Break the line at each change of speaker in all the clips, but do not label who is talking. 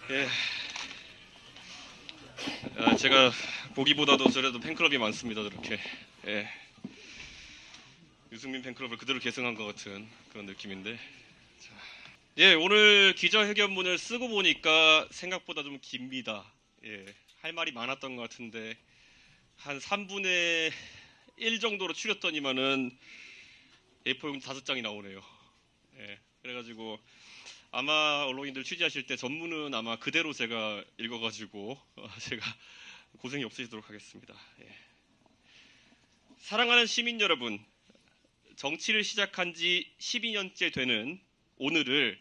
예, 제가 보기보다도 저래도 팬클럽이 많습니다. 저렇게 예, 유승민 팬클럽을 그대로 계승한 것 같은 그런 느낌인데, 예, 오늘 기자회견문을 쓰고 보니까 생각보다 좀 깁니다. 예, 할 말이 많았던 것 같은데 한 3분의 1 정도로 줄였더니만은 A4용 5장이 나오네요. 예, 그래가지고 아마 언론인들 취재하실 때 전문은 아마 그대로 제가 읽어가지고 제가 고생이 없으시도록 하겠습니다. 예. 사랑하는 시민 여러분, 정치를 시작한 지 12년째 되는 오늘을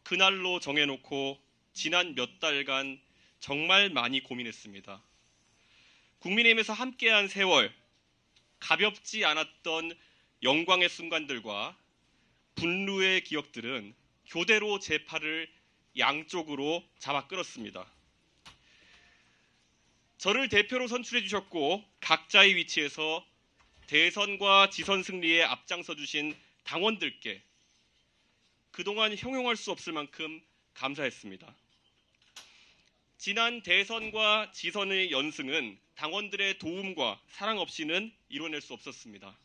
그날로 정해놓고 지난 몇 달간 정말 많이 고민했습니다. 국민의힘에서 함께한 세월, 가볍지 않았던 영광의 순간들과 분루의 기억들은 교대로 제 팔을 양쪽으로 잡아 끌었습니다. 저를 대표로 선출해 주셨고 각자의 위치에서 대선과 지선 승리에 앞장서 주신 당원들께 그동안 형용할 수 없을 만큼 감사했습니다. 지난 대선과 지선의 연승은 당원들의 도움과 사랑 없이는 이뤄낼 수 없었습니다.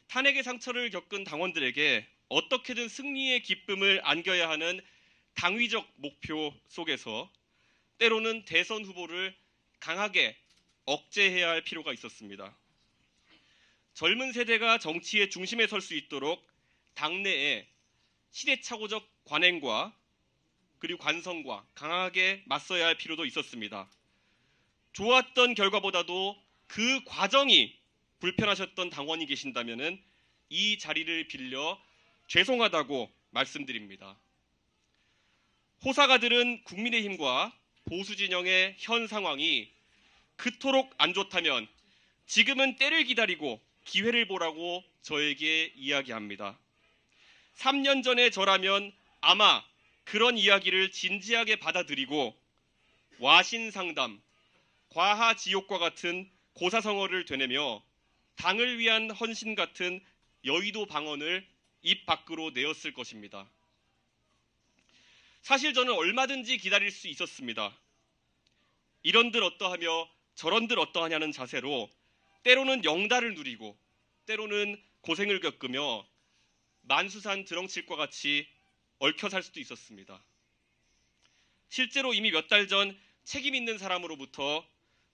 탄핵의 상처를 겪은 당원들에게 어떻게든 승리의 기쁨을 안겨야 하는 당위적 목표 속에서 때로는 대선 후보를 강하게 억제해야 할 필요가 있었습니다. 젊은 세대가 정치의 중심에 설 수 있도록 당내에 시대착오적 관행과 그리고 관성과 강하게 맞서야 할 필요도 있었습니다. 좋았던 결과보다도 그 과정이 불편하셨던 당원이 계신다면 이 자리를 빌려 죄송하다고 말씀드립니다. 호사가들은 국민의힘과 보수진영의 현 상황이 그토록 안 좋다면 지금은 때를 기다리고 기회를 보라고 저에게 이야기합니다. 3년 전에 저라면 아마 그런 이야기를 진지하게 받아들이고 와신상담, 과하지옥과 같은 고사성어를 되뇌며 당을 위한 헌신 같은 여의도 방언을 입 밖으로 내었을 것입니다. 사실 저는 얼마든지 기다릴 수 있었습니다. 이런들 어떠하며 저런들 어떠하냐는 자세로 때로는 영달을 누리고 때로는 고생을 겪으며 만수산 드렁칠과 같이 얽혀 살 수도 있었습니다. 실제로 이미 몇 달 전 책임 있는 사람으로부터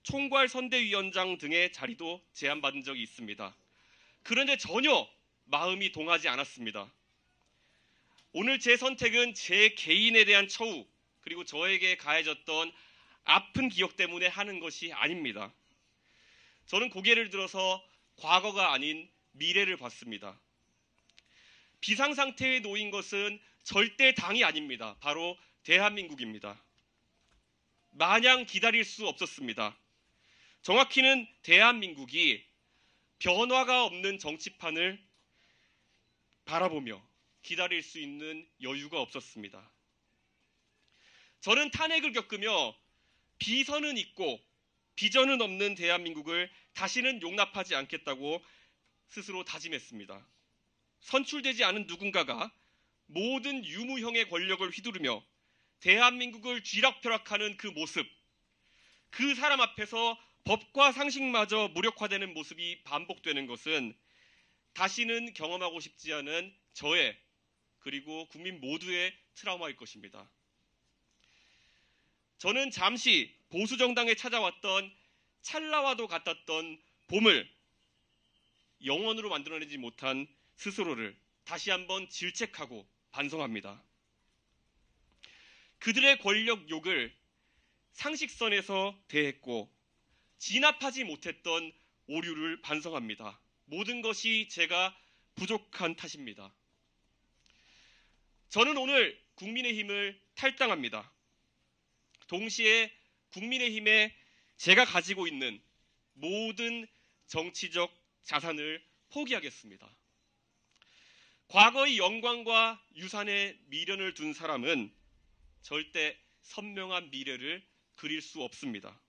총괄 선대위원장 등의 자리도 제안받은 적이 있습니다. 그런데 전혀 마음이 동하지 않았습니다. 오늘 제 선택은 제 개인에 대한 처우 그리고 저에게 가해졌던 아픈 기억 때문에 하는 것이 아닙니다. 저는 고개를 들어서 과거가 아닌 미래를 봤습니다. 비상상태에 놓인 것은 절대 당이 아닙니다. 바로 대한민국입니다. 마냥 기다릴 수 없었습니다. 정확히는 대한민국이 변화가 없는 정치판을 바라보며 기다릴 수 있는 여유가 없었습니다. 저는 탄핵을 겪으며 비선은 있고 비전은 없는 대한민국을 다시는 용납하지 않겠다고 스스로 다짐했습니다. 선출되지 않은 누군가가 모든 유무형의 권력을 휘두르며 대한민국을 쥐락펴락하는 그 모습, 그 사람 앞에서 법과 상식마저 무력화되는 모습이 반복되는 것은 다시는 경험하고 싶지 않은 저의 그리고 국민 모두의 트라우마일 것입니다. 저는 잠시 보수정당에 찾아왔던 찰나와도 같았던 봄을 영원으로 만들어내지 못한 스스로를 다시 한번 질책하고 반성합니다. 그들의 권력 욕을 상식선에서 대했고 진압하지 못했던 오류를 반성합니다. 모든 것이 제가 부족한 탓입니다. 저는 오늘 국민의힘을 탈당합니다. 동시에 국민의힘에 제가 가지고 있는 모든 정치적 자산을 포기하겠습니다. 과거의 영광과 유산에 미련을 둔 사람은 절대 선명한 미래를 그릴 수 없습니다.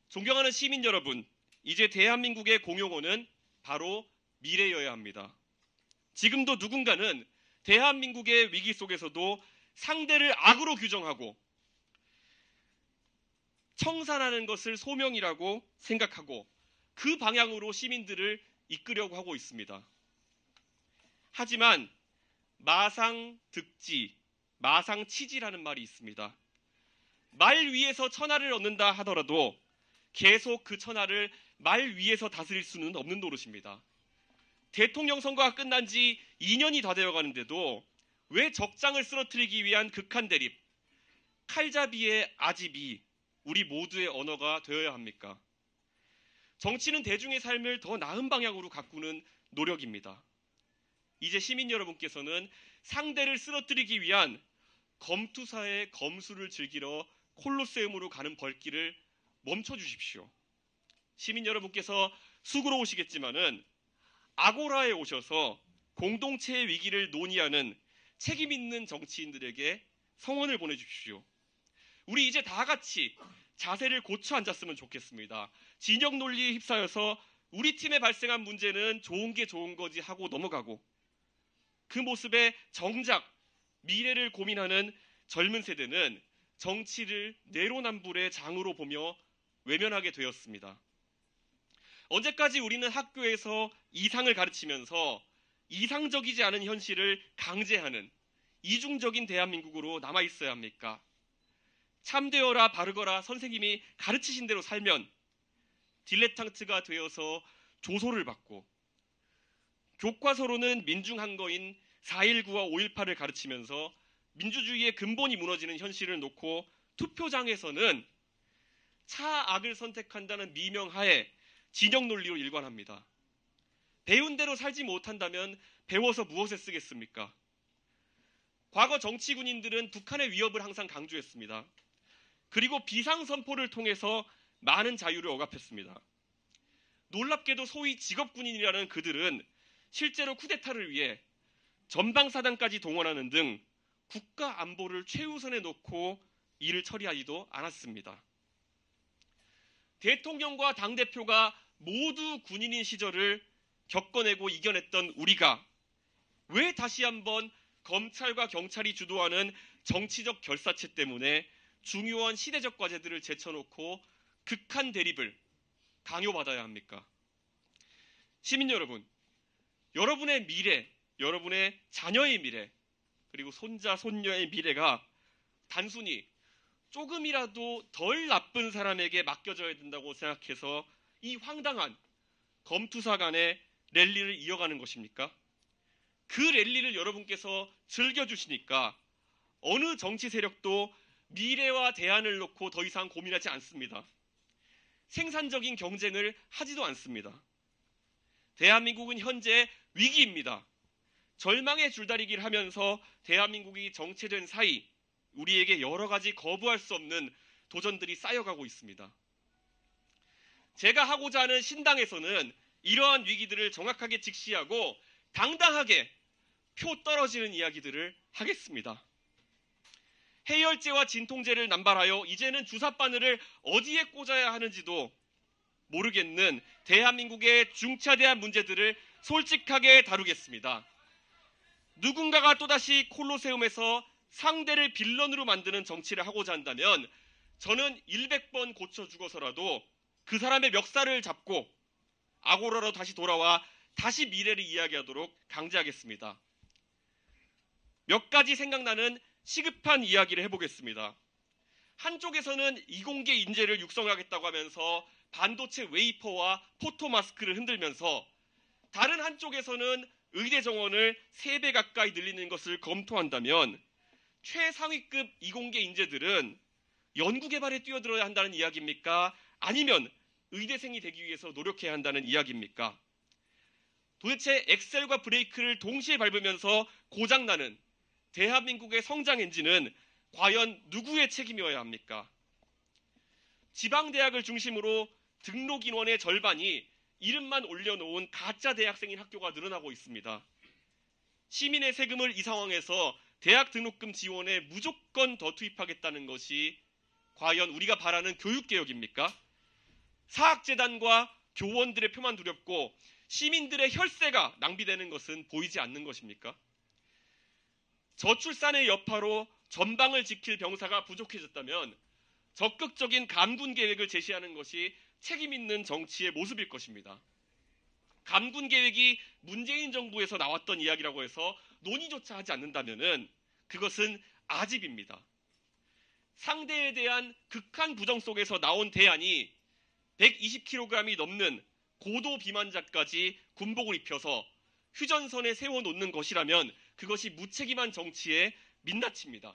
존경하는 시민 여러분, 이제 대한민국의 공용어는 바로 미래여야 합니다. 지금도 누군가는 대한민국의 위기 속에서도 상대를 악으로 규정하고 청산하는 것을 소명이라고 생각하고 그 방향으로 시민들을 이끌려고 하고 있습니다. 하지만 마상득지, 마상치지라는 말이 있습니다. 말 위에서 천하를 얻는다 하더라도 계속 그 천하를 말 위에서 다스릴 수는 없는 노릇입니다. 대통령 선거가 끝난 지 2년이 다 되어 가는데도 왜 적장을 쓰러뜨리기 위한 극한 대립, 칼잡이의 아집이 우리 모두의 언어가 되어야 합니까? 정치는 대중의 삶을 더 나은 방향으로 가꾸는 노력입니다. 이제 시민 여러분께서는 상대를 쓰러뜨리기 위한 검투사의 검수를 즐기러 콜로세움으로 가는 벌길을 멈춰주십시오. 시민 여러분께서 수고로우시겠지만은 아고라에 오셔서 공동체의 위기를 논의하는 책임 있는 정치인들에게 성원을 보내주십시오. 우리 이제 다 같이 자세를 고쳐 앉았으면 좋겠습니다. 진영 논리에 휩싸여서 우리 팀에 발생한 문제는 좋은 게 좋은 거지 하고 넘어가고 그 모습에 정작 미래를 고민하는 젊은 세대는 정치를 내로남불의 장으로 보며 외면하게 되었습니다. 언제까지 우리는 학교에서 이상을 가르치면서 이상적이지 않은 현실을 강제하는 이중적인 대한민국으로 남아있어야 합니까? 참되어라 바르거라 선생님이 가르치신 대로 살면 딜레탕트가 되어서 조소를 받고 교과서로는 민중항거인 4.19와 5.18을 가르치면서 민주주의의 근본이 무너지는 현실을 놓고 투표장에서는 차악을 선택한다는 미명하에 진영 논리로 일관합니다. 배운 대로 살지 못한다면 배워서 무엇에 쓰겠습니까? 과거 정치 군인들은 북한의 위협을 항상 강조했습니다. 그리고 비상선포를 통해서 많은 자유를 억압했습니다. 놀랍게도 소위 직업군인이라는 그들은 실제로 쿠데타를 위해 전방사단까지 동원하는 등 국가 안보를 최우선에 놓고 일을 처리하지도 않았습니다. 대통령과 당대표가 모두 군인인 시절을 겪어내고 이겨냈던 우리가 왜 다시 한번 검찰과 경찰이 주도하는 정치적 결사체 때문에 중요한 시대적 과제들을 제쳐놓고 극한 대립을 강요받아야 합니까? 시민 여러분, 여러분의 미래, 여러분의 자녀의 미래, 그리고 손자, 손녀의 미래가 단순히 조금이라도 덜 나쁜 사람에게 맡겨져야 된다고 생각해서 이 황당한 검투사 간의 랠리를 이어가는 것입니까? 그 랠리를 여러분께서 즐겨주시니까 어느 정치 세력도 미래와 대안을 놓고 더 이상 고민하지 않습니다. 생산적인 경쟁을 하지도 않습니다. 대한민국은 현재 위기입니다. 절망의 줄다리기를 하면서 대한민국이 정체된 사이 우리에게 여러 가지 거부할 수 없는 도전들이 쌓여가고 있습니다. 제가 하고자 하는 신당에서는 이러한 위기들을 정확하게 직시하고 당당하게 표 떨어지는 이야기들을 하겠습니다. 해열제와 진통제를 남발하여 이제는 주사바늘을 어디에 꽂아야 하는지도 모르겠는 대한민국의 중차대한 문제들을 솔직하게 다루겠습니다. 누군가가 또다시 콜로세움에서 상대를 빌런으로 만드는 정치를 하고자 한다면 저는 100번 고쳐 죽어서라도 그 사람의 멱살을 잡고 아고라로 다시 돌아와 다시 미래를 이야기하도록 강제하겠습니다. 몇 가지 생각나는 시급한 이야기를 해보겠습니다. 한쪽에서는 이공계 인재를 육성하겠다고 하면서 반도체 웨이퍼와 포토마스크를 흔들면서 다른 한쪽에서는 의대 정원을 3배 가까이 늘리는 것을 검토한다면 최상위급 이공계 인재들은 연구개발에 뛰어들어야 한다는 이야기입니까? 아니면 의대생이 되기 위해서 노력해야 한다는 이야기입니까? 도대체 엑셀과 브레이크를 동시에 밟으면서 고장나는 대한민국의 성장 엔진은 과연 누구의 책임이어야 합니까? 지방대학을 중심으로 등록 인원의 절반이 이름만 올려놓은 가짜 대학생인 학교가 늘어나고 있습니다. 시민의 세금을 이 상황에서 대학 등록금 지원에 무조건 더 투입하겠다는 것이 과연 우리가 바라는 교육개혁입니까? 사학재단과 교원들의 표만 두렵고 시민들의 혈세가 낭비되는 것은 보이지 않는 것입니까? 저출산의 여파로 전방을 지킬 병사가 부족해졌다면 적극적인 감군 계획을 제시하는 것이 책임 있는 정치의 모습일 것입니다. 감군 계획이 문재인 정부에서 나왔던 이야기라고 해서 논의조차 하지 않는다면 그것은 아집입니다. 상대에 대한 극한 부정 속에서 나온 대안이 120kg이 넘는 고도 비만자까지 군복을 입혀서 휴전선에 세워놓는 것이라면 그것이 무책임한 정치의 민낯입니다.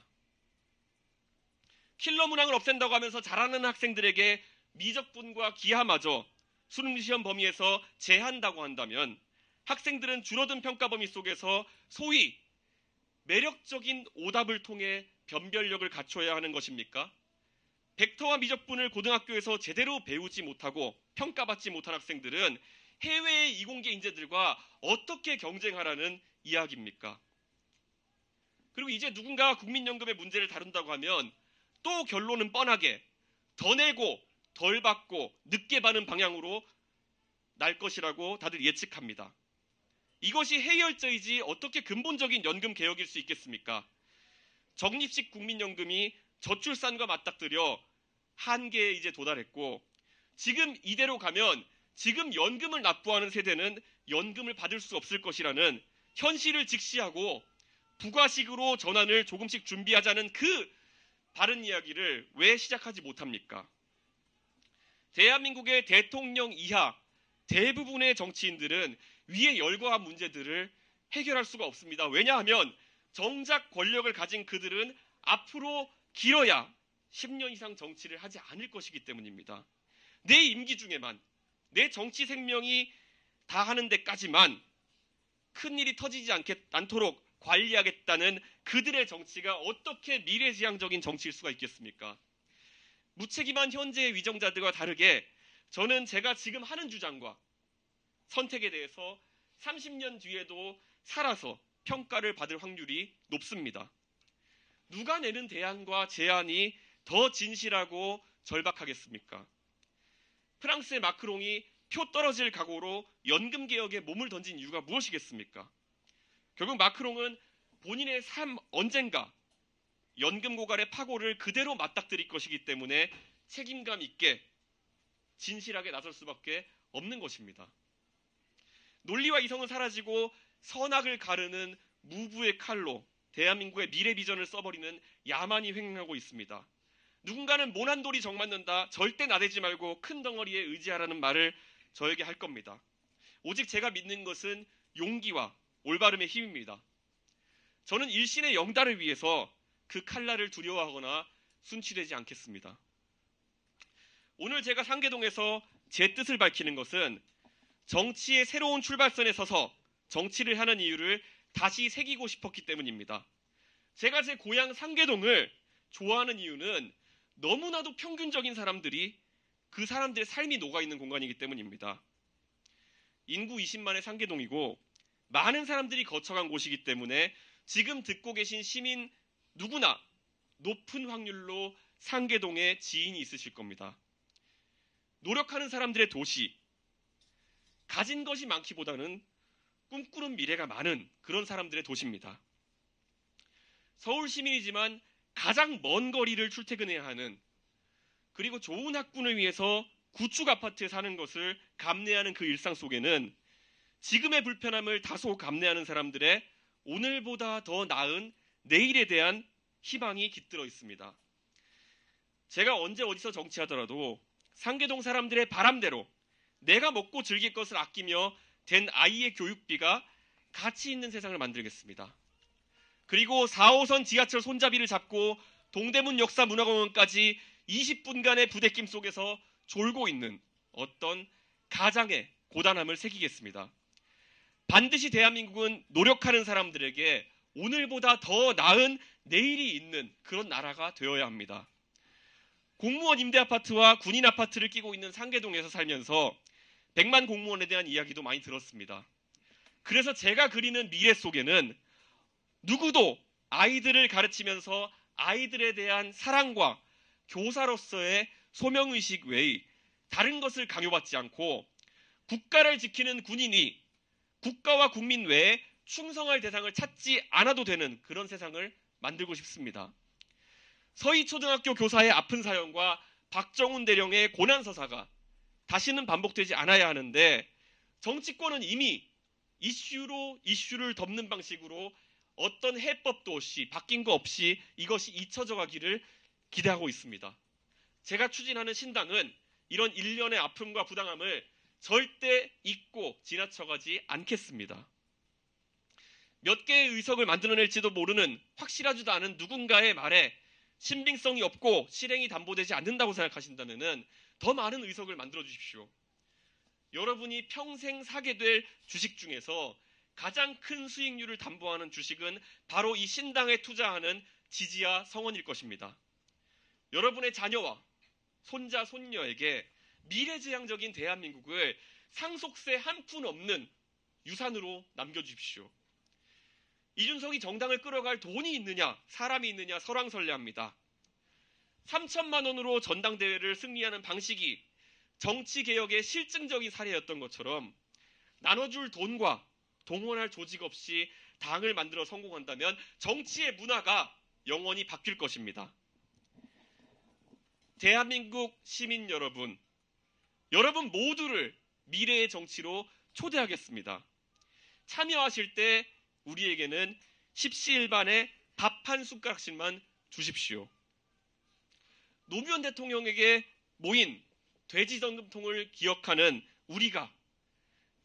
킬러 문항을 없앤다고 하면서 잘하는 학생들에게 미적분과 기하마저 수능시험 범위에서 제한다고 한다면 학생들은 줄어든 평가 범위 속에서 소위 매력적인 오답을 통해 변별력을 갖춰야 하는 것입니까? 벡터와 미적분을 고등학교에서 제대로 배우지 못하고 평가받지 못한 학생들은 해외의 이공계 인재들과 어떻게 경쟁하라는 이야기입니까? 그리고 이제 누군가 국민연금의 문제를 다룬다고 하면 또 결론은 뻔하게 더 내고 덜 받고 늦게 받는 방향으로 날 것이라고 다들 예측합니다. 이것이 해열제이지 어떻게 근본적인 연금 개혁일 수 있겠습니까? 적립식 국민연금이 저출산과 맞닥뜨려 한계에 이제 도달했고 지금 이대로 가면 지금 연금을 납부하는 세대는 연금을 받을 수 없을 것이라는 현실을 직시하고 부가식으로 전환을 조금씩 준비하자는 그 바른 이야기를 왜 시작하지 못합니까? 대한민국의 대통령 이하 대부분의 정치인들은 위에 열거한 문제들을 해결할 수가 없습니다. 왜냐하면 정작 권력을 가진 그들은 앞으로 길어야 10년 이상 정치를 하지 않을 것이기 때문입니다. 내 임기 중에만 내 정치 생명이 다 하는 데까지만 큰일이 터지지 않도록 관리하겠다는 그들의 정치가 어떻게 미래지향적인 정치일 수가 있겠습니까? 무책임한 현재의 위정자들과 다르게 저는 제가 지금 하는 주장과 선택에 대해서 30년 뒤에도 살아서 평가를 받을 확률이 높습니다. 누가 내는 대안과 제안이 더 진실하고 절박하겠습니까? 프랑스의 마크롱이 표 떨어질 각오로 연금 개혁에 몸을 던진 이유가 무엇이겠습니까? 결국 마크롱은 본인의 삶 언젠가 연금 고갈의 파고를 그대로 맞닥뜨릴 것이기 때문에 책임감 있게 진실하게 나설 수밖에 없는 것입니다. 논리와 이성은 사라지고 선악을 가르는 무부의 칼로 대한민국의 미래 비전을 써버리는 야만이 횡행하고 있습니다. 누군가는 모난 돌이 정맞는다. 절대 나대지 말고 큰 덩어리에 의지하라는 말을 저에게 할 겁니다. 오직 제가 믿는 것은 용기와 올바름의 힘입니다. 저는 일신의 영달을 위해서 그 칼날을 두려워하거나 순치되지 않겠습니다. 오늘 제가 상계동에서 제 뜻을 밝히는 것은 정치의 새로운 출발선에 서서 정치를 하는 이유를 다시 새기고 싶었기 때문입니다. 제가 제 고향 상계동을 좋아하는 이유는 너무나도 평균적인 사람들이 그 사람들의 삶이 녹아있는 공간이기 때문입니다. 인구 20만의 상계동이고 많은 사람들이 거쳐간 곳이기 때문에 지금 듣고 계신 시민 누구나 높은 확률로 상계동에 지인이 있으실 겁니다. 노력하는 사람들의 도시, 가진 것이 많기보다는 꿈꾸는 미래가 많은 그런 사람들의 도시입니다. 서울 시민이지만 가장 먼 거리를 출퇴근해야 하는, 그리고 좋은 학군을 위해서 구축 아파트에 사는 것을 감내하는 그 일상 속에는 지금의 불편함을 다소 감내하는 사람들의 오늘보다 더 나은 내일에 대한 희망이 깃들어 있습니다. 제가 언제 어디서 정치하더라도 상계동 사람들의 바람대로 내가 먹고 즐길 것을 아끼며 된 아이의 교육비가 가치 있는 세상을 만들겠습니다. 그리고 4호선 지하철 손잡이를 잡고 동대문 역사문화공원까지 20분간의 부대낌 속에서 졸고 있는 어떤 가장의 고단함을 새기겠습니다. 반드시 대한민국은 노력하는 사람들에게 오늘보다 더 나은 내일이 있는 그런 나라가 되어야 합니다. 공무원 임대아파트와 군인 아파트를 끼고 있는 상계동에서 살면서 100만 공무원에 대한 이야기도 많이 들었습니다. 그래서 제가 그리는 미래 속에는 누구도 아이들을 가르치면서 아이들에 대한 사랑과 교사로서의 소명의식 외의 다른 것을 강요받지 않고 국가를 지키는 군인이 국가와 국민 외에 충성할 대상을 찾지 않아도 되는 그런 세상을 만들고 싶습니다. 서희초등학교 교사의 아픈 사연과 박정훈 대령의 고난서사가 다시는 반복되지 않아야 하는데 정치권은 이미 이슈로 이슈를 덮는 방식으로 어떤 해법도 없이 바뀐 거 없이 이것이 잊혀져 가기를 기대하고 있습니다. 제가 추진하는 신당은 이런 일련의 아픔과 부당함을 절대 잊고 지나쳐가지 않겠습니다. 몇 개의 의석을 만들어낼지도 모르는 확실하지도 않은 누군가의 말에 신빙성이 없고 실행이 담보되지 않는다고 생각하신다면 더 많은 의석을 만들어 주십시오. 여러분이 평생 사게 될 주식 중에서 가장 큰 수익률을 담보하는 주식은 바로 이 신당에 투자하는 지지와 성원일 것입니다. 여러분의 자녀와 손자, 손녀에게 미래지향적인 대한민국을 상속세 한 푼 없는 유산으로 남겨주십시오. 이준석이 정당을 끌어갈 돈이 있느냐, 사람이 있느냐 설왕설래합니다. 3천만 원으로 전당대회를 승리하는 방식이 정치개혁의 실증적인 사례였던 것처럼 나눠줄 돈과 동원할 조직 없이 당을 만들어 성공한다면 정치의 문화가 영원히 바뀔 것입니다. 대한민국 시민 여러분, 여러분 모두를 미래의 정치로 초대하겠습니다. 참여하실 때 우리에게는 십시일반에 밥 한 숟가락씩만 주십시오. 노무현 대통령에게 모인 돼지저금통을 기억하는 우리가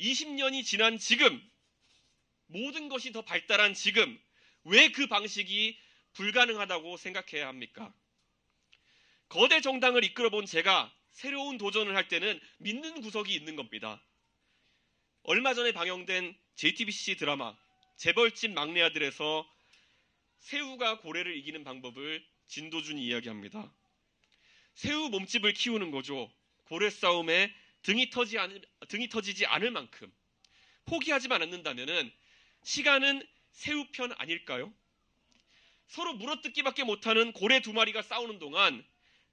20년이 지난 지금, 모든 것이 더 발달한 지금 왜 그 방식이 불가능하다고 생각해야 합니까? 거대 정당을 이끌어본 제가 새로운 도전을 할 때는 믿는 구석이 있는 겁니다. 얼마 전에 방영된 JTBC 드라마 재벌집 막내 아들에서 새우가 고래를 이기는 방법을 진도준이 이야기합니다. 새우 몸집을 키우는 거죠. 고래 싸움에 등이 터지지 않을 만큼 포기하지만 않는다면 시간은 새우 편 아닐까요? 서로 물어뜯기밖에 못하는 고래 두 마리가 싸우는 동안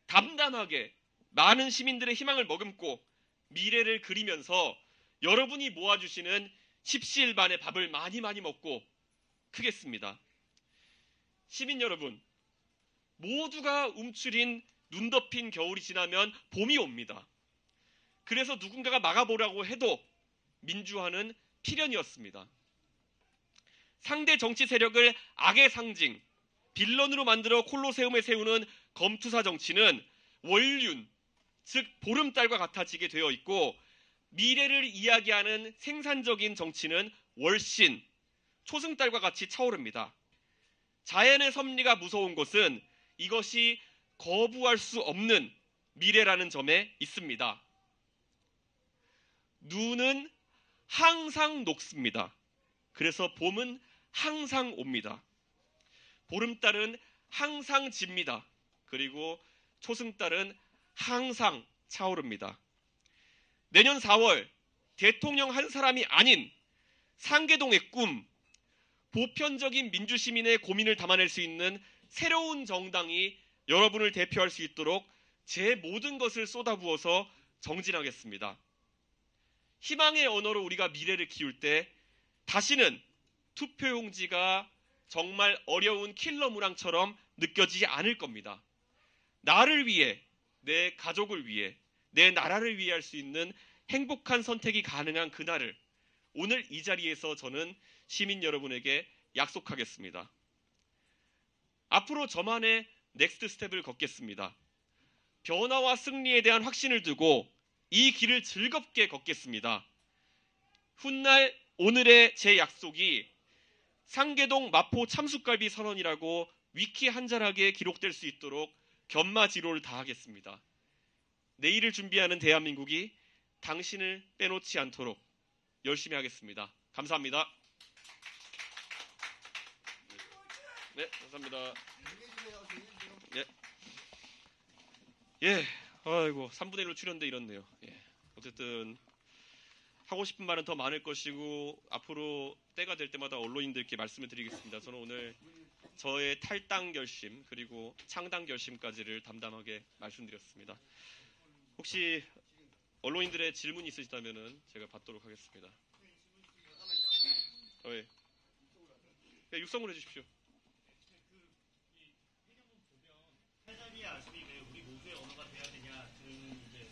담담하게 많은 시민들의 희망을 머금고 미래를 그리면서 여러분이 모아주시는 십시일반의 밥을 많이 먹고 크겠습니다. 시민 여러분, 모두가 움츠린 눈 덮인 겨울이 지나면 봄이 옵니다. 그래서 누군가가 막아보라고 해도 민주화는 필연이었습니다. 상대 정치 세력을 악의 상징, 빌런으로 만들어 콜로세움에 세우는 검투사 정치는 월륜, 즉 보름달과 같아지게 되어 있고 미래를 이야기하는 생산적인 정치는 월신, 초승달과 같이 차오릅니다. 자연의 섭리가 무서운 것은 이것이 거부할 수 없는 미래라는 점에 있습니다. 눈은 항상 녹습니다. 그래서 봄은 항상 옵니다. 보름달은 항상 집니다. 그리고 초승달은 항상 차오릅니다. 내년 4월 대통령 한 사람이 아닌 상계동의 꿈, 보편적인 민주시민의 고민을 담아낼 수 있는 새로운 정당이 여러분을 대표할 수 있도록 제 모든 것을 쏟아부어서 정진하겠습니다. 희망의 언어로 우리가 미래를 키울 때 다시는 투표용지가 정말 어려운 킬러 무랑처럼 느껴지지 않을 겁니다. 나를 위해, 내 가족을 위해, 내 나라를 위해 할 수 있는 행복한 선택이 가능한 그날을 오늘 이 자리에서 저는 시민 여러분에게 약속하겠습니다. 앞으로 저만의 넥스트 스텝을 걷겠습니다. 변화와 승리에 대한 확신을 두고 이 길을 즐겁게 걷겠습니다. 훗날 오늘의 제 약속이 상계동 마포 참숯갈비 선언이라고 위키 한자락에 기록될 수 있도록 견마지로를 다하겠습니다. 내일을 준비하는 대한민국이 당신을 빼놓지 않도록 열심히 하겠습니다. 감사합니다. 네, 감사합니다. 예, 아이고 3분의 1로 출연돼 이렇네요. 예, 어쨌든 하고 싶은 말은 더 많을 것이고 앞으로 때가 될 때마다 언론인들께 말씀을 드리겠습니다. 저는 오늘 저의 탈당 결심 그리고 창당 결심까지를 담담하게 말씀드렸습니다. 혹시 언론인들의 질문이 있으시다면 제가 받도록 하겠습니다. 예. 네, 육성을 해주십시오.
해석이 아시기 왜 우리 모두의 언어가 돼야 되냐 그 이제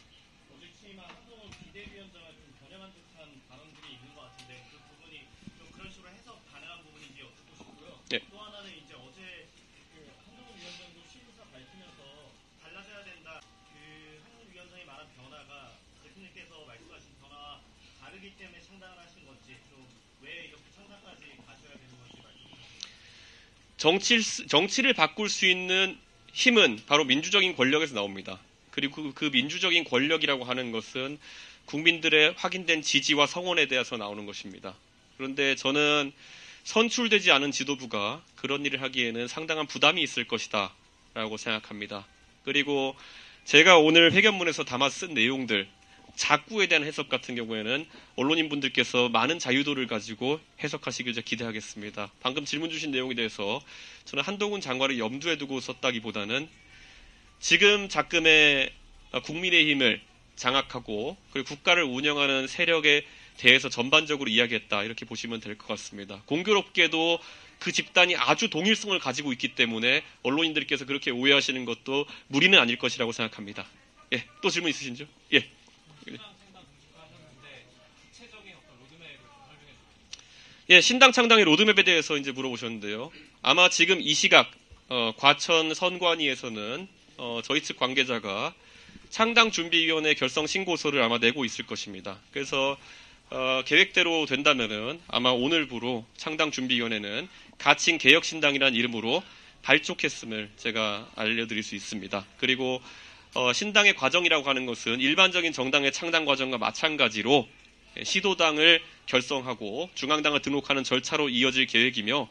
어제 취임한 한동훈 비대위원장을 좀 겨냥한 듯한 발언들이 있는 것 같은데 그 부분이 좀 그런 식으로 해석 가능한 부분인지 여쭙고 싶고요.
네.
또 하나는 이제 어제 그 한동훈 위원장도 취임사 밝히면서 달라져야 된다. 그 한동훈 위원장이 말한 변화가 대통령께서 말씀하신 변화와 다르기 때문에 창당을 하신 건지 좀 왜 이렇게 창당까지 가셔야 되는 건지 말씀해 주세요.
정치를 바꿀 수 있는 힘은 바로 민주적인 권력에서 나옵니다. 그리고 그 민주적인 권력이라고 하는 것은 국민들의 확인된 지지와 성원에 대해서 나오는 것입니다. 그런데 저는 선출되지 않은 지도부가 그런 일을 하기에는 상당한 부담이 있을 것이다 라고 생각합니다. 그리고 제가 오늘 회견문에서 담아 쓴 내용들, 자구에 대한 해석 같은 경우에는 언론인분들께서 많은 자유도를 가지고 해석하시길 기대하겠습니다. 방금 질문 주신 내용에 대해서 저는 한동훈 장관을 염두에 두고 썼다기보다는 지금 작금의 국민의힘을 장악하고 그리고 국가를 운영하는 세력에 대해서 전반적으로 이야기했다 이렇게 보시면 될 것 같습니다. 공교롭게도 그 집단이 아주 동일성을 가지고 있기 때문에 언론인들께서 그렇게 오해하시는 것도 무리는 아닐 것이라고 생각합니다. 예, 또 질문 있으신죠? 예. 예, 신당 창당의 로드맵에 대해서 이제 물어보셨는데요. 아마 지금 이 시각 과천 선관위에서는 저희 측 관계자가 창당준비위원회 결성 신고서를 아마 내고 있을 것입니다. 그래서 계획대로 된다면은 아마 오늘부로 창당준비위원회는 가칭 개혁신당이라는 이름으로 발족했음을 제가 알려드릴 수 있습니다. 그리고 신당의 과정이라고 하는 것은 일반적인 정당의 창당 과정과 마찬가지로 시도당을 결성하고 중앙당을 등록하는 절차로 이어질 계획이며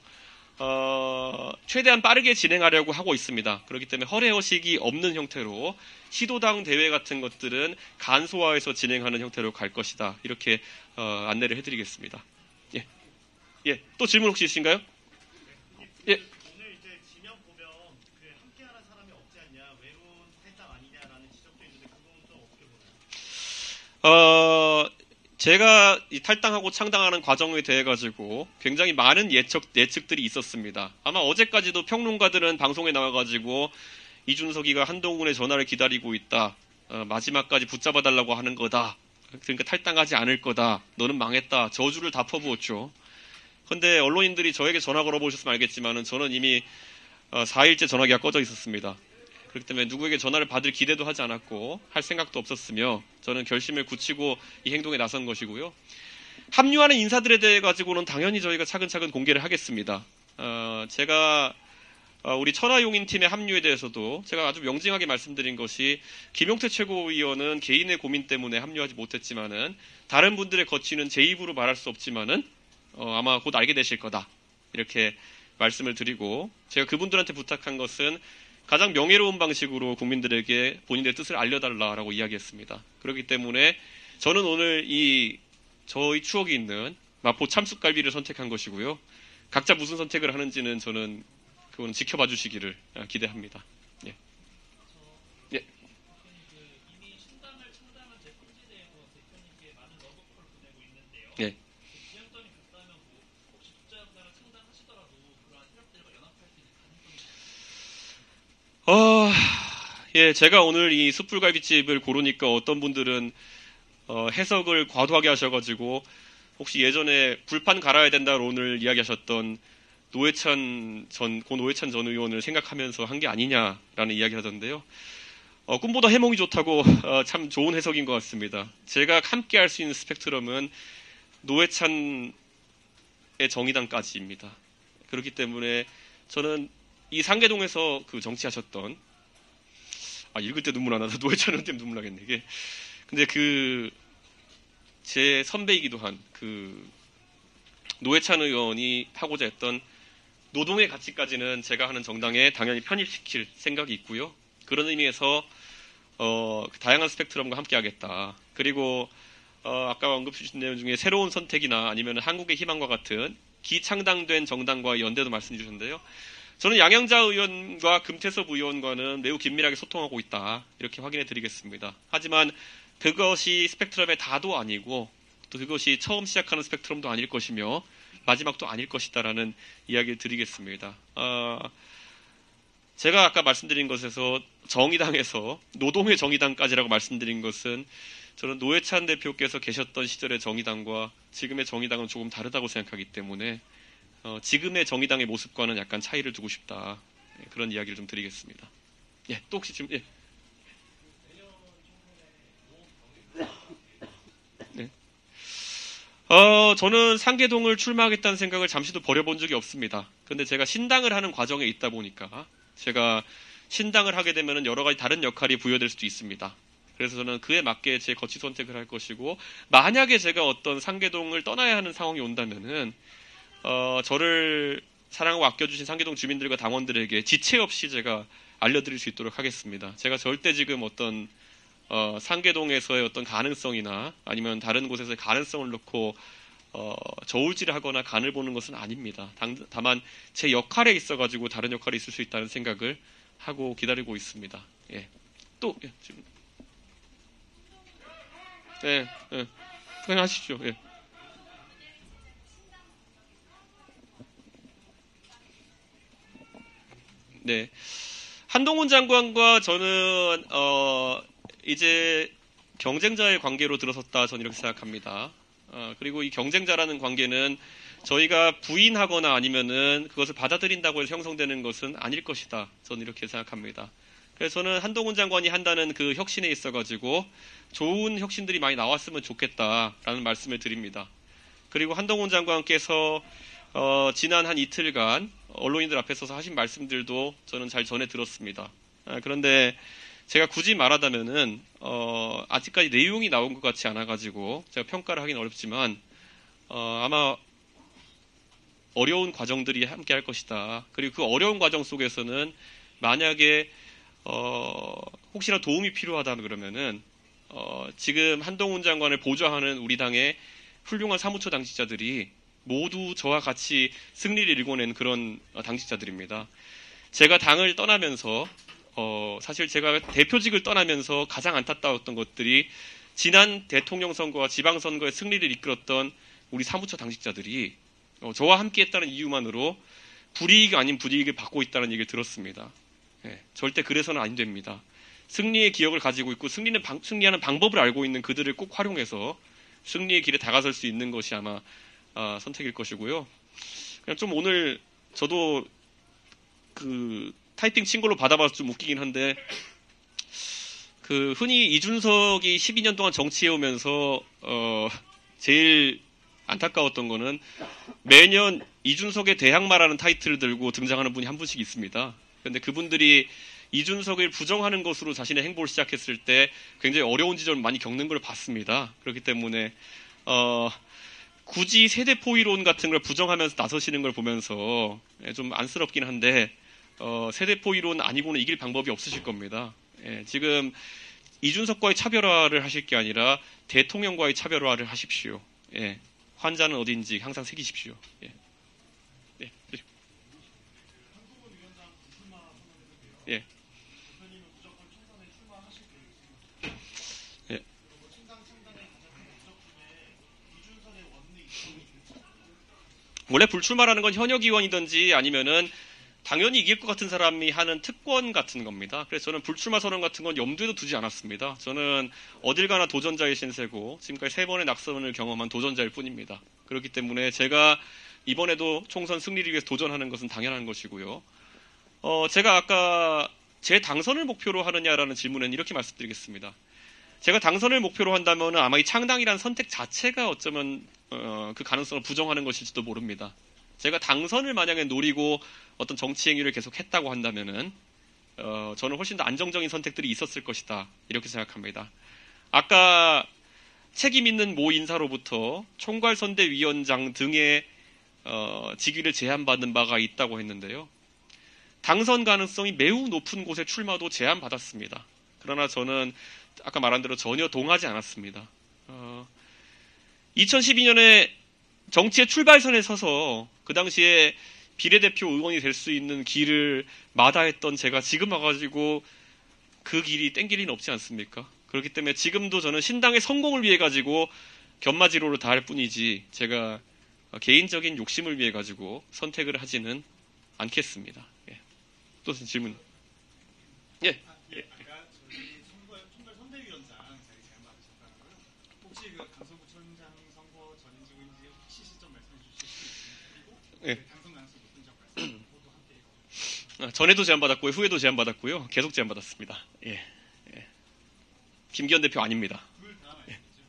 최대한 빠르게 진행하려고 하고 있습니다. 그렇기 때문에 허례허식이 없는 형태로 시도당 대회 같은 것들은 간소화해서 진행하는 형태로 갈 것이다. 이렇게 안내를 해드리겠습니다. 예, 예. 또 질문 혹시 있으신가요? 예.
오늘 이제 지명 보면 그 함께하는 사람이 없지 않냐 외로운 탈당 아니냐라는 지적도 있는데 그 부분 좀 어떻게 보나요?
제가 이 탈당하고 창당하는 과정에 대해 가지고 굉장히 많은 예측들이 있었습니다. 아마 어제까지도 평론가들은 방송에 나와가지고 이준석이가 한동훈의 전화를 기다리고 있다. 마지막까지 붙잡아달라고 하는 거다. 그러니까 탈당하지 않을 거다. 너는 망했다. 저주를 다 퍼부었죠. 그런데 언론인들이 저에게 전화 걸어보셨으면 알겠지만은 저는 이미 4일째 전화기가 꺼져 있었습니다. 그렇기 때문에 누구에게 전화를 받을 기대도 하지 않았고 할 생각도 없었으며 저는 결심을 굳히고 이 행동에 나선 것이고요. 합류하는 인사들에 대해 가지고는 당연히 저희가 차근차근 공개를 하겠습니다. 제가 우리 천하용인 팀의 합류에 대해서도 제가 아주 명징하게 말씀드린 것이 김용태 최고위원은 개인의 고민 때문에 합류하지 못했지만은 다른 분들의 거취는 제 입으로 말할 수 없지만은 아마 곧 알게 되실 거다 이렇게 말씀을 드리고 제가 그분들한테 부탁한 것은 가장 명예로운 방식으로 국민들에게 본인의 뜻을 알려달라라고 이야기했습니다. 그렇기 때문에 저는 오늘 저희 추억이 있는 마포 참숯갈비를 선택한 것이고요. 각자 무슨 선택을 하는지는 저는 그건 지켜봐 주시기를 기대합니다. 예. 예.
이미 신당을 창당한 제품에 대해서 대표님께 많은 러브콜을 보내고 있는데요.
예.
지향점이 같다면 혹시 숫자보다는 창당하시더라도 그러한 세력들과 연합할 수 있는 가능성이
예, 제가 오늘 이 숯불갈비집을 고르니까 어떤 분들은 해석을 과도하게 하셔가지고 혹시 예전에 불판 갈아야 된다로 오늘 이야기하셨던 고 노회찬 전 의원을 생각하면서 한 게 아니냐라는 이야기를 하던데요. 꿈보다 해몽이 좋다고 참 좋은 해석인 것 같습니다. 제가 함께 할 수 있는 스펙트럼은 노회찬의 정의당까지입니다. 그렇기 때문에 저는 이 상계동에서 그 정치하셨던 읽을 때 눈물 안 나다. 노회찬 의원 때문에 눈물 나겠네. 이게 근데 제 선배이기도 한 노회찬 의원이 하고자 했던 노동의 가치까지는 제가 하는 정당에 당연히 편입시킬 생각이 있고요. 그런 의미에서 다양한 스펙트럼과 함께하겠다. 그리고 아까 언급해 주신 내용 중에 새로운 선택이나 아니면 한국의 희망과 같은 기창당된 정당과 연대도 말씀 주셨는데요. 저는 양양자 의원과 금태섭 의원과는 매우 긴밀하게 소통하고 있다. 이렇게 확인해 드리겠습니다. 하지만 그것이 스펙트럼의 다도 아니고 또 그것이 처음 시작하는 스펙트럼도 아닐 것이며 마지막도 아닐 것이다라는 이야기를 드리겠습니다. 제가 아까 말씀드린 것에서 정의당에서 노동의 정의당까지라고 말씀드린 것은 저는 노회찬 대표께서 계셨던 시절의 정의당과 지금의 정의당은 조금 다르다고 생각하기 때문에 지금의 정의당의 모습과는 약간 차이를 두고 싶다. 그런 이야기를 좀 드리겠습니다. 예, 또 혹시 지금 예. 네. 저는 상계동을 출마하겠다는 생각을 잠시도 버려본 적이 없습니다. 그런데 제가 신당을 하는 과정에 있다 보니까 제가 신당을 하게 되면 여러 가지 다른 역할이 부여될 수도 있습니다. 그래서 저는 그에 맞게 제 거취 선택을 할 것이고, 만약에 제가 어떤 상계동을 떠나야 하는 상황이 온다면은 저를 사랑하고 아껴주신 상계동 주민들과 당원들에게 지체 없이 제가 알려드릴 수 있도록 하겠습니다. 제가 절대 지금 어떤 상계동에서의 어떤 가능성이나 아니면 다른 곳에서의 가능성을 놓고 저울질하거나 간을 보는 것은 아닙니다. 다만 제 역할에 있어가지고 다른 역할이 있을 수 있다는 생각을 하고 기다리고 있습니다. 예. 또 예, 지금 예, 예. 생각하시죠. 예. 네. 한동훈 장관과 저는 이제 경쟁자의 관계로 들어섰다 저는 이렇게 생각합니다. 그리고 이 경쟁자라는 관계는 저희가 부인하거나 아니면은 그것을 받아들인다고 해서 형성되는 것은 아닐 것이다. 저는 이렇게 생각합니다. 그래서 저는 한동훈 장관이 한다는 그 혁신에 있어가지고 좋은 혁신들이 많이 나왔으면 좋겠다라는 말씀을 드립니다. 그리고 한동훈 장관께서 지난 한 이틀간 언론인들 앞에 서서 하신 말씀들도 저는 잘 전해 들었습니다. 그런데 제가 굳이 말하자면은 아직까지 내용이 나온 것 같지 않아가지고 제가 평가를 하기는 어렵지만 아마 어려운 과정들이 함께 할 것이다. 그리고 그 어려운 과정 속에서는 만약에 혹시나 도움이 필요하다면 그러면은 지금 한동훈 장관을 보좌하는 우리 당의 훌륭한 사무처 당직자들이 모두 저와 같이 승리를 일궈낸 그런 당직자들입니다. 제가 당을 떠나면서 사실 제가 대표직을 떠나면서 가장 안타까웠던 것들이 지난 대통령 선거와 지방선거의 승리를 이끌었던 우리 사무처 당직자들이 저와 함께했다는 이유만으로 불이익 아닌 불이익을 받고 있다는 얘기를 들었습니다. 예, 절대 그래서는 안 됩니다. 승리의 기억을 가지고 있고 승리하는 방법을 알고 있는 그들을 꼭 활용해서 승리의 길에 다가설 수 있는 것이 아마 선택일 것이고요. 그냥 좀 오늘 저도 그 타이핑 친 걸로 받아봐서 좀 웃기긴 한데 그 흔히 이준석이 12년 동안 정치해오면서 제일 안타까웠던 거는 매년 이준석의 대항마라는 타이틀을 들고 등장하는 분이 한 분씩 있습니다. 그런데 그분들이 이준석을 부정하는 것으로 자신의 행보를 시작했을 때 굉장히 어려운 지점을 많이 겪는 걸 봤습니다. 그렇기 때문에 굳이 세대포위론 같은 걸 부정하면서 나서시는 걸 보면서 좀 안쓰럽긴 한데 세대포위론 아니고는 이길 방법이 없으실 겁니다. 지금 이준석과의 차별화를 하실 게 아니라 대통령과의 차별화를 하십시오. 환자는 어딘지 항상 새기십시오. 예. 네. 예. 예. 원래 불출마라는 건 현역 의원이든지 아니면은 당연히 이길 것 같은 사람이 하는 특권 같은 겁니다. 그래서 저는 불출마 선언 같은 건 염두에도 두지 않았습니다. 저는 어딜 가나 도전자의 신세고 지금까지 3번의 낙선을 경험한 도전자일 뿐입니다. 그렇기 때문에 제가 이번에도 총선 승리를 위해서 도전하는 것은 당연한 것이고요. 제가 아까 제 당선을 목표로 하느냐라는 질문에는 이렇게 말씀드리겠습니다. 제가 당선을 목표로 한다면 아마 이 창당이라는 선택 자체가 어쩌면 그 가능성을 부정하는 것일지도 모릅니다. 제가 당선을 만약에 노리고 어떤 정치 행위를 계속 했다고 한다면은 저는 훨씬 더 안정적인 선택들이 있었을 것이다. 이렇게 생각합니다. 아까 책임 있는 모 인사로부터 총괄선대위원장 등의 직위를 제한받는 바가 있다고 했는데요. 당선 가능성이 매우 높은 곳에 출마도 제한받았습니다. 그러나 저는 아까 말한 대로 전혀 동하지 않았습니다. 2012년에 정치의 출발선에 서서 그 당시에 비례대표 의원이 될 수 있는 길을 마다했던 제가 지금 와가지고 그 길이 땡길 리는 없지 않습니까? 그렇기 때문에 지금도 저는 신당의 성공을 위해 가지고 견마지로를 다할 뿐이지 제가 개인적인 욕심을 위해 가지고 선택을 하지는 않겠습니다. 예. 또 질문. 예.
아까 저희 총괄 선대위원장 자리 제안 받으셨다고요. 혹시 그 강서구청장 선거 전인지고인지 혹시 시점 말씀해 주실 수 있습니까? 그리고
예.
당선 가능성이 높은 점 말씀 모두 함께
전에도 제안받았고요. 후에도 제안받았고요. 계속 제안받았습니다. 예. 예. 김기현 대표 아닙니다.
둘다 말씀이죠.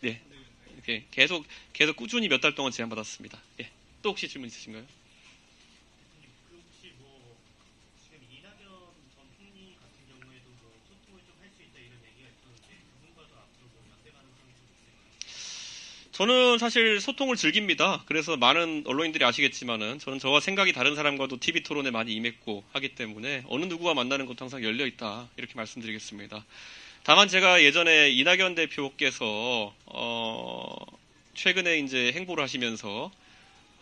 예. 예. 계속 꾸준히 몇 달 동안 제안받았습니다. 예. 또 혹시 질문 있으신가요?
그 혹시 뭐 지금 이낙연 전 총리 같은 경우에도 뭐 소통을 좀 할 수 있다 이런 얘기가 있었는데 그분과도 앞으로 뭐 연대 가능성이 좀 있을까요?
저는 사실 소통을 즐깁니다. 그래서 많은 언론인들이 아시겠지만은 저는 저와 생각이 다른 사람과도 TV 토론에 많이 임했고 하기 때문에 어느 누구와 만나는 것도 항상 열려 있다 이렇게 말씀드리겠습니다. 다만 제가 예전에 이낙연 대표께서 최근에 이제 행보를 하시면서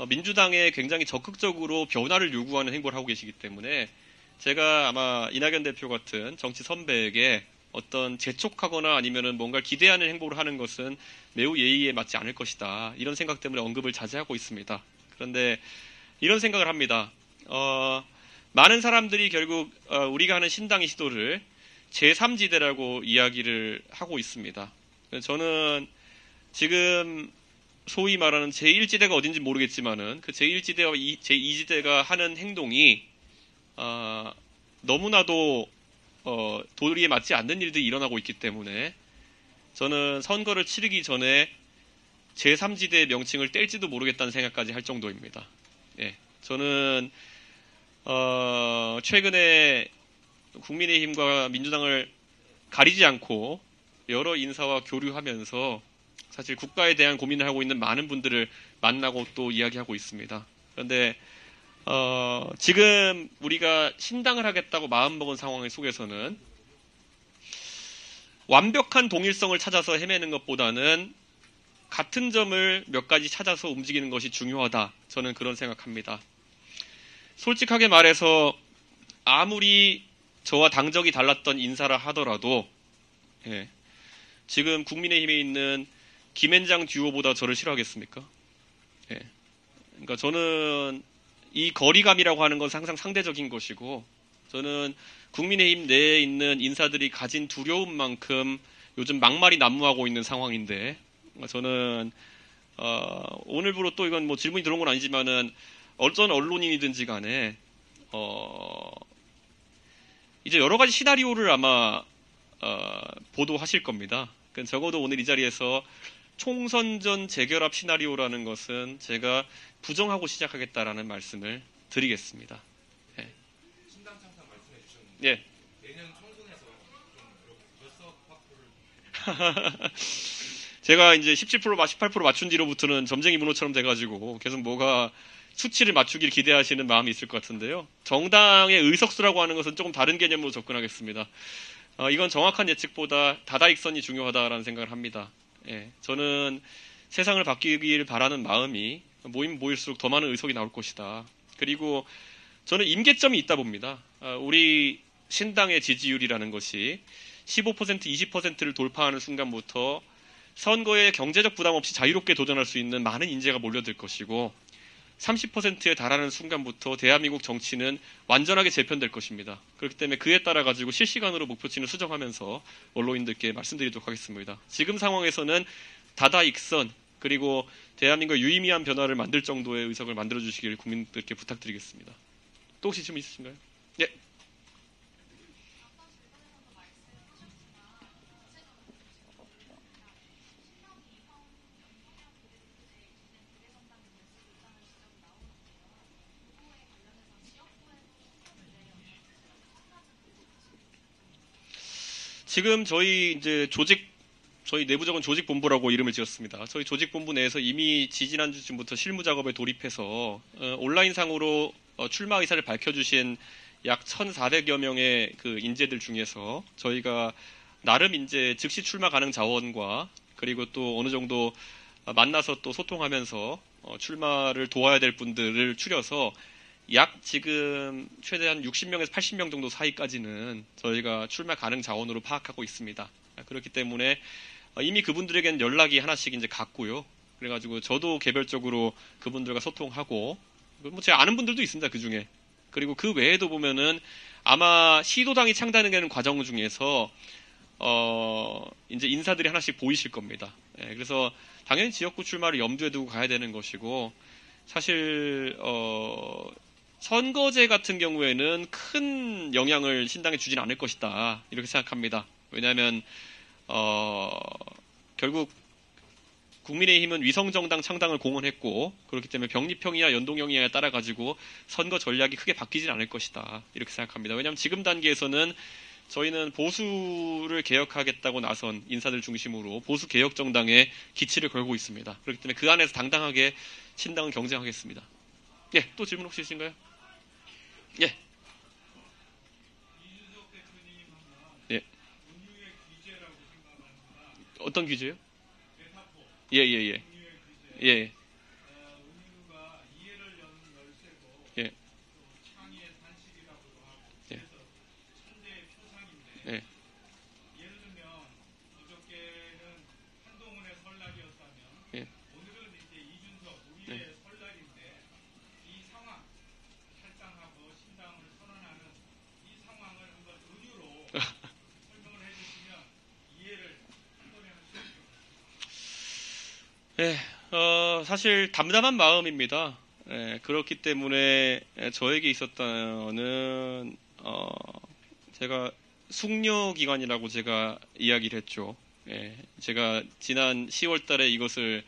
민주당에 굉장히 적극적으로 변화를 요구하는 행보를 하고 계시기 때문에 제가 아마 이낙연 대표 같은 정치 선배에게 어떤 재촉하거나 아니면은 뭔가 기대하는 행보를 하는 것은 매우 예의에 맞지 않을 것이다. 이런 생각 때문에 언급을 자제하고 있습니다. 그런데 이런 생각을 합니다. 많은 사람들이 결국 우리가 하는 신당의 시도를 제3지대라고 이야기를 하고 있습니다. 저는 지금 소위 말하는 제1지대가 어딘지 모르겠지만은 그 제1지대와 제2지대가 하는 행동이 너무나도 도리에 맞지 않는 일들이 일어나고 있기 때문에 저는 선거를 치르기 전에 제3지대의 명칭을 뗄지도 모르겠다는 생각까지 할 정도입니다. 예, 저는 최근에 국민의힘과 민주당을 가리지 않고 여러 인사와 교류하면서 사실 국가에 대한 고민을 하고 있는 많은 분들을 만나고 또 이야기하고 있습니다. 그런데 지금 우리가 신당을 하겠다고 마음먹은 상황 속에서는 완벽한 동일성을 찾아서 헤매는 것보다는 같은 점을 몇 가지 찾아서 움직이는 것이 중요하다. 저는 그런 생각합니다. 솔직하게 말해서 아무리 저와 당적이 달랐던 인사라 하더라도 지금 국민의힘에 있는 김앤장 듀오보다 저를 싫어하겠습니까? 그러니까 저는 이 거리감이라고 하는 건 항상 상대적인 것이고 저는 국민의힘 내에 있는 인사들이 가진 두려움만큼 요즘 막말이 난무하고 있는 상황인데 저는 오늘부로 또 이건 뭐 질문이 들어온 건 아니지만은 어떤 언론인이든지 간에 이제 여러 가지 시나리오를 아마 보도하실 겁니다. 그러니까 적어도 오늘 이 자리에서 총선 전 재결합 시나리오라는 것은 제가 부정하고 시작하겠다라는 말씀을 드리겠습니다. 예.
신당 창당 말씀해 주셨는데
예.
내년 총선에서 좀 결석 확보를
제가 이제 17% 18% 맞춘 뒤로부터는 점쟁이 문호처럼 돼가지고 계속 뭐가 수치를 맞추길 기대하시는 마음이 있을 것 같은데요. 정당의 의석수라고 하는 것은 조금 다른 개념으로 접근하겠습니다. 이건 정확한 예측보다 다다익선이 중요하다라는 생각을 합니다. 예, 저는 세상을 바뀌길 바라는 마음이 모이면 모일수록 더 많은 의석이 나올 것이다. 그리고 저는 임계점이 있다 봅니다. 우리 신당의 지지율이라는 것이 15% 20%를 돌파하는 순간부터 선거에 경제적 부담 없이 자유롭게 도전할 수 있는 많은 인재가 몰려들 것이고 30%에 달하는 순간부터 대한민국 정치는 완전하게 재편될 것입니다. 그렇기 때문에 그에 따라 가지고 실시간으로 목표치를 수정하면서 언론인들께 말씀드리도록 하겠습니다. 지금 상황에서는 다다익선 그리고 대한민국의 유의미한 변화를 만들 정도의 의석을 만들어 주시길 국민들께 부탁드리겠습니다. 또 혹시 질문 있으신가요? 예. 지금 저희 내부적인 조직본부라고 이름을 지었습니다. 저희 조직본부 내에서 이미 지지난주쯤부터 실무 작업에 돌입해서 온라인상으로 출마 의사를 밝혀주신 약 1,400여 명의 그 인재들 중에서 저희가 나름 이제 즉시 출마 가능 자원과 그리고 또 어느 정도 만나서 또 소통하면서 출마를 도와야 될 분들을 추려서 약 지금 최대한 60명에서 80명 정도 사이까지는 저희가 출마 가능 자원으로 파악하고 있습니다. 그렇기 때문에 이미 그분들에게는 연락이 하나씩 이제 갔고요. 그래가지고 저도 개별적으로 그분들과 소통하고 뭐 제가 아는 분들도 있습니다. 그 중에. 그리고 그 외에도 보면은 아마 시도당이 창단되는 과정 중에서 이제 인사들이 하나씩 보이실 겁니다. 예, 그래서 당연히 지역구 출마를 염두에 두고 가야 되는 것이고 사실 선거제 같은 경우에는 큰 영향을 신당에 주진 않을 것이다 이렇게 생각합니다. 왜냐하면 결국 국민의힘은 위성정당 창당을 공언했고 그렇기 때문에 병립형이나 연동형이냐에 따라 가지고 선거 전략이 크게 바뀌진 않을 것이다 이렇게 생각합니다. 왜냐하면 지금 단계에서는 저희는 보수를 개혁하겠다고 나선 인사들 중심으로 보수 개혁 정당에 기치를 걸고 있습니다. 그렇기 때문에 그 안에서 당당하게 신당은 경쟁하겠습니다. 예, 또 질문 혹시 있으신가요? 예.
이준석 대표님 하면
예.
운유의 귀재라고 생각합니다.
어떤 규제요?
대타포.
예.
운유의 귀재.
예.
운유가 이해를 여는 열쇠고
예.
또 창의의 산실이라고도 하고
예.
그래서 천대의 표상인데
예.
예를 들면 어저께는 한동훈의 설날이었다면
예.
오늘은 이제 이준석 우리의 설날인데 이 상황 탈당하고 신당을 선언하는 이 상황을 한번 은유로 설명을 해주시면 이해를 한 번에 할 수 있습니다.
예, 사실 담담한 마음입니다. 예, 그렇기 때문에 저에게 있었다는 제가 숙려 기간이라고 제가 이야기를 했죠. 예, 제가 지난 10월달에 이것을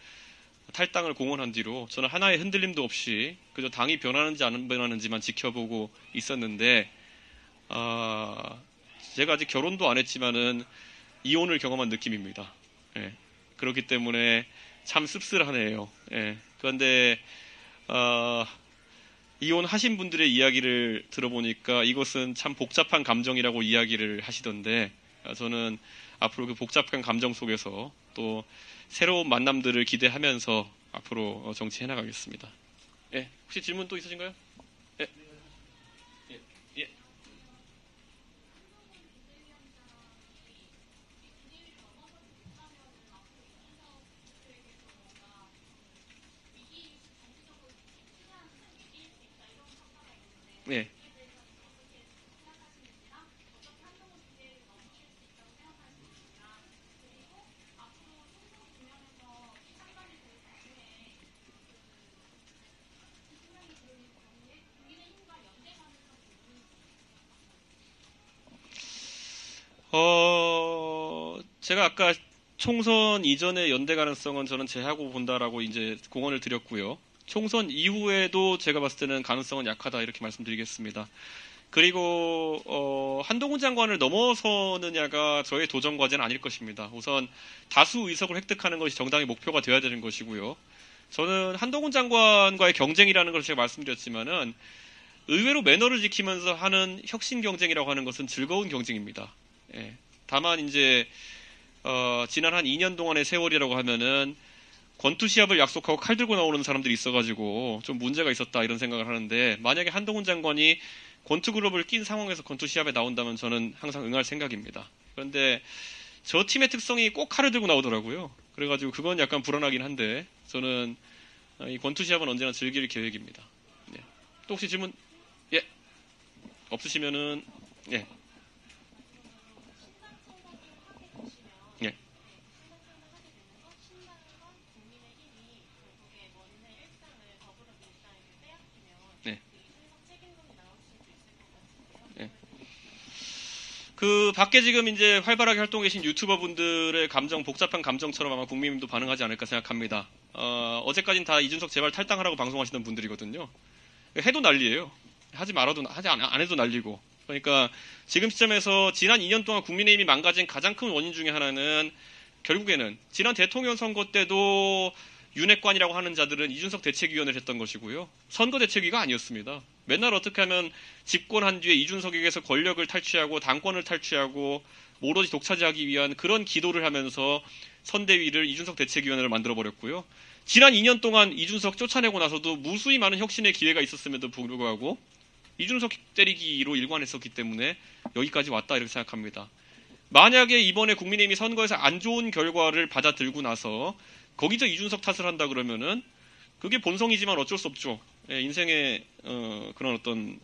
탈당을 공언한 뒤로 저는 하나의 흔들림도 없이 그저 당이 변하는지 안 변하는지만 지켜보고 있었는데 제가 아직 결혼도 안 했지만은 이혼을 경험한 느낌입니다. 예, 그렇기 때문에 참 씁쓸하네요. 예, 그런데 이혼하신 분들의 이야기를 들어보니까 이것은 참 복잡한 감정이라고 이야기를 하시던데 저는 앞으로 그 복잡한 감정 속에서 또 새로운 만남들을 기대하면서 앞으로 정치해 나가겠습니다. 예, 혹시 질문 또 있으신가요? 예. 예. 예. 예. 제가 아까 총선 이전의 연대 가능성은 저는 제하고 본다라고 이제 공언을 드렸고요. 총선 이후에도 제가 봤을 때는 가능성은 약하다 이렇게 말씀드리겠습니다. 그리고 한동훈 장관을 넘어서느냐가 저의 도전 과제는 아닐 것입니다. 우선 다수 의석을 획득하는 것이 정당의 목표가 되어야 되는 것이고요. 저는 한동훈 장관과의 경쟁이라는 것을 제가 말씀드렸지만은 의외로 매너를 지키면서 하는 혁신 경쟁이라고 하는 것은 즐거운 경쟁입니다. 예. 다만 이제 지난 한 2년 동안의 세월이라고 하면은 권투 시합을 약속하고 칼 들고 나오는 사람들이 있어가지고 좀 문제가 있었다 이런 생각을 하는데 만약에 한동훈 장관이 권투 그룹을 낀 상황에서 권투 시합에 나온다면 저는 항상 응할 생각입니다. 그런데 저 팀의 특성이 꼭 칼을 들고 나오더라고요. 그래가지고 그건 약간 불안하긴 한데 저는 이 권투 시합은 언제나 즐길 계획입니다. 예. 또 혹시 질문? 예. 없으시면은 예. 예. 네. 예. 그 밖에 지금 이제 활발하게 활동해 계신 유튜버 분들의 감정 복잡한 감정처럼 아마 국민도 반응하지 않을까 생각합니다. 어제까지는 다 이준석 제발 탈당하라고 방송하시던 분들이거든요. 해도 난리예요. 하지 말아도 안 해도 난리고. 그러니까 지금 시점에서 지난 2년 동안 국민의힘이 망가진 가장 큰 원인 중에 하나는 결국에는 지난 대통령 선거 때도 윤핵관이라고 하는 자들은 이준석 대책위원을 했던 것이고요. 선거대책위가 아니었습니다. 맨날 어떻게 하면 집권한 뒤에 이준석에게서 권력을 탈취하고 당권을 탈취하고 오로지 독차지하기 위한 그런 기도를 하면서 선대위를 이준석 대책위원회를 만들어버렸고요. 지난 2년 동안 이준석 쫓아내고 나서도 무수히 많은 혁신의 기회가 있었음에도 불구하고 이준석 때리기로 일관했었기 때문에 여기까지 왔다 이렇게 생각합니다. 만약에 이번에 국민의힘이 선거에서 안 좋은 결과를 받아들고 나서 거기서 이준석 탓을 한다 그러면은 그게 본성이지만 어쩔 수 없죠. 예, 인생의 그런 어떤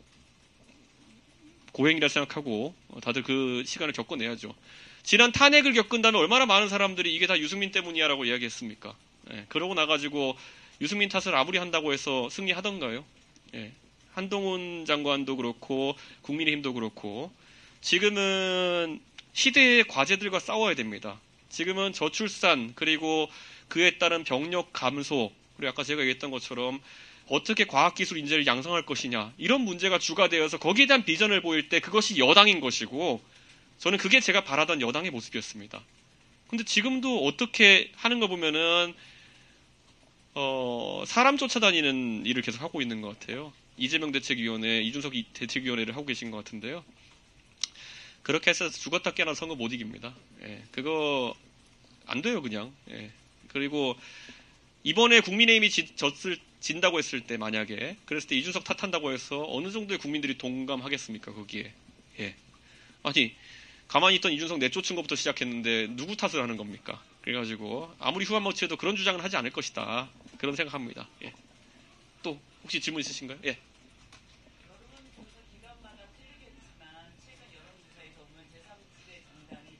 고행이라 생각하고 다들 그 시간을 겪어내야죠. 지난 탄핵을 겪은 다음에 얼마나 많은 사람들이 이게 다 유승민 때문이야라고 이야기했습니까? 예, 그러고 나가지고 유승민 탓을 아무리 한다고 해서 승리하던가요? 예, 한동훈 장관도 그렇고 국민의힘도 그렇고 지금은 시대의 과제들과 싸워야 됩니다. 지금은 저출산 그리고 그에 따른 병력 감소 그리고 아까 제가 얘기했던 것처럼 어떻게 과학기술 인재를 양성할 것이냐 이런 문제가 주가 되어서 거기에 대한 비전을 보일 때 그것이 여당인 것이고 저는 그게 제가 바라던 여당의 모습이었습니다. 근데 지금도 어떻게 하는 거 보면은 사람 쫓아다니는 일을 계속 하고 있는 것 같아요. 이재명 대책위원회, 이준석 대책위원회를 하고 계신 것 같은데요. 그렇게 해서 죽었다 깨어나 선거 못 이깁니다. 예, 그거 안 돼요 그냥. 예. 그리고 이번에 국민의힘이 진다고 했을 때 만약에 그랬을 때 이준석 탓한다고 해서 어느 정도의 국민들이 동감하겠습니까 거기에. 예. 아니 가만히 있던 이준석 내쫓은 것부터 시작했는데 누구 탓을 하는 겁니까? 그래가지고 아무리 후한무치해도 그런 주장은 하지 않을 것이다. 그런 생각합니다. 예. 또 혹시 질문 있으신가요? 예.
여론조사 기간마다 틀리겠지만 최근 여론조사에서 보면 제3지대 정당이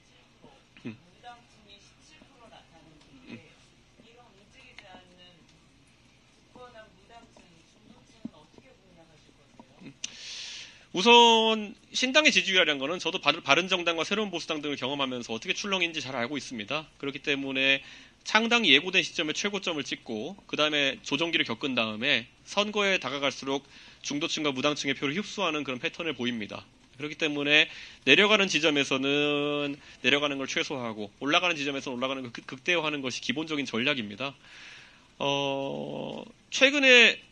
7%, 무당층이 17% 나타나는데 이런 움직이지 않는 굳건한 무당층, 중도층은 어떻게 공략하실 거세요?
우선 신당의 지지율이라는 거는 저도 바른정당과 새로운보수당 등을 경험하면서 어떻게 출렁인지 잘 알고 있습니다. 그렇기 때문에 창당이 예고된 시점에 최고점을 찍고 그 다음에 조정기를 겪은 다음에 선거에 다가갈수록 중도층과 무당층의 표를 흡수하는 그런 패턴을 보입니다. 그렇기 때문에 내려가는 지점에서는 내려가는 걸 최소화하고 올라가는 지점에서는 올라가는 걸 극대화하는 것이 기본적인 전략입니다. 최근에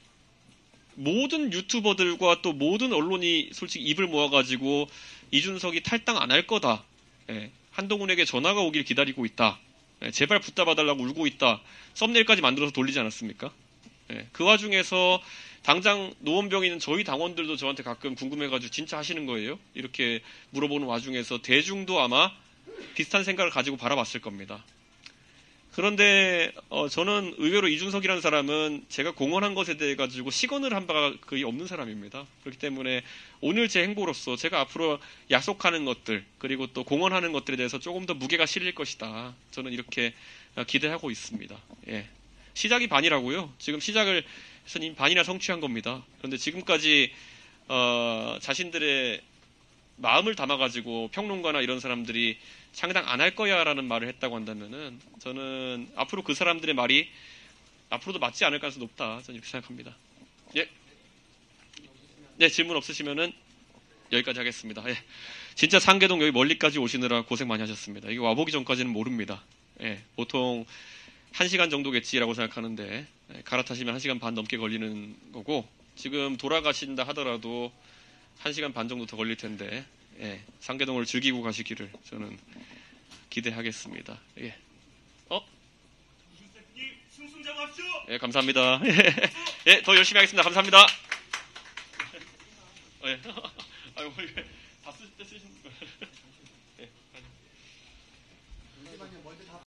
모든 유튜버들과 또 모든 언론이 솔직히 입을 모아가지고 이준석이 탈당 안 할 거다. 예, 한동훈에게 전화가 오길 기다리고 있다. 예, 제발 붙다 봐달라고 울고 있다. 썸네일까지 만들어서 돌리지 않았습니까? 예, 그 와중에서 당장 노원병에 있는 저희 당원들도 저한테 가끔 궁금해가지고 진짜 하시는 거예요? 이렇게 물어보는 와중에서 대중도 아마 비슷한 생각을 가지고 바라봤을 겁니다. 그런데 저는 의외로 이준석이라는 사람은 제가 공언한 것에 대해 가지고 시건을 한 바가 거의 없는 사람입니다. 그렇기 때문에 오늘 제 행보로서 제가 앞으로 약속하는 것들 그리고 또 공언하는 것들에 대해서 조금 더 무게가 실릴 것이다. 저는 이렇게 기대하고 있습니다. 예. 시작이 반이라고요. 지금 시작을 해서 이미 반이나 성취한 겁니다. 그런데 지금까지 자신들의 마음을 담아가지고 평론가나 이런 사람들이 창당 안 할 거야 라는 말을 했다고 한다면은 저는 앞으로 그 사람들의 말이 앞으로도 맞지 않을 가능성이 높다. 저는 이렇게 생각합니다. 예. 네, 질문 없으시면은 여기까지 하겠습니다. 예. 진짜 상계동 여기 멀리까지 오시느라 고생 많이 하셨습니다. 이게 와보기 전까지는 모릅니다. 예. 보통 1시간 정도겠지라고 생각하는데 갈아타시면 1시간 반 넘게 걸리는 거고 지금 돌아가신다 하더라도 1시간 반 정도 더 걸릴 텐데 예, 상계동을 즐기고 가시기를 저는 기대하겠습니다. 예.
이준석님 승승장하십시오.
예, 감사합니다. 예, 더 열심히 하겠습니다. 감사합니다. 예. 아유, 다 쓰실 때 쓰시는 거예요. 예.
잠시만요. 먼저 답